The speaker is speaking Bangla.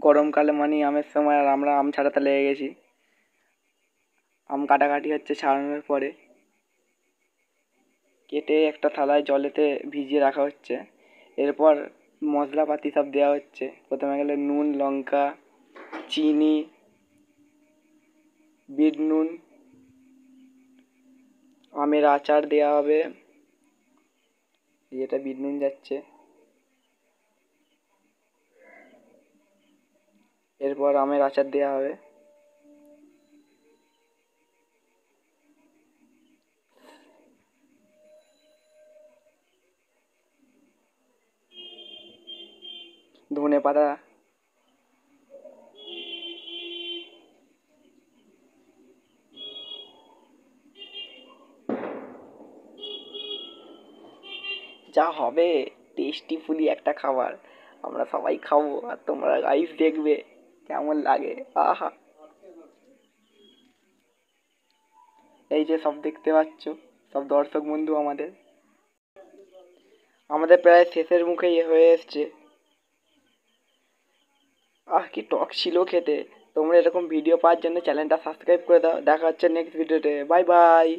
গরমকালে মানে আমের সময়, আর আমরা আম ছাড়াতে লেগে গেছি। আম কাটাকাটি হচ্ছে ছাড়ানোর পরে, কেটে একটা থালায় জলেতে ভিজিয়ে রাখা হচ্ছে। এরপর মশলাপাতি সব দেওয়া হচ্ছে। প্রথমে গেলে নুন, লঙ্কা, চিনি, বিট নুন, আমের আচার দেওয়া হবে। যেটা বিট নুন যাচ্ছে। এরপর আমের আচার দেওয়া হবে। ধনে পাতা, যা হবে টেস্টিফুলি একটা খাবার। আমরা সবাই খাবো আর তোমরা গাইস দেখবে কেমন লাগে। আহা, এই যে সব দেখতে পাচ্ছ, সব দর্শক বন্ধু আমাদের আমাদের প্রায় শেষের মুখে হয়ে এসছে। কি টক ছিল খেতে। তোমরা এরকম ভিডিও পাওয়ার জন্য চ্যানেলটা সাবস্ক্রাইব করে দাও। দেখা হচ্ছে নেক্সট ভিডিওতে। Bye bye.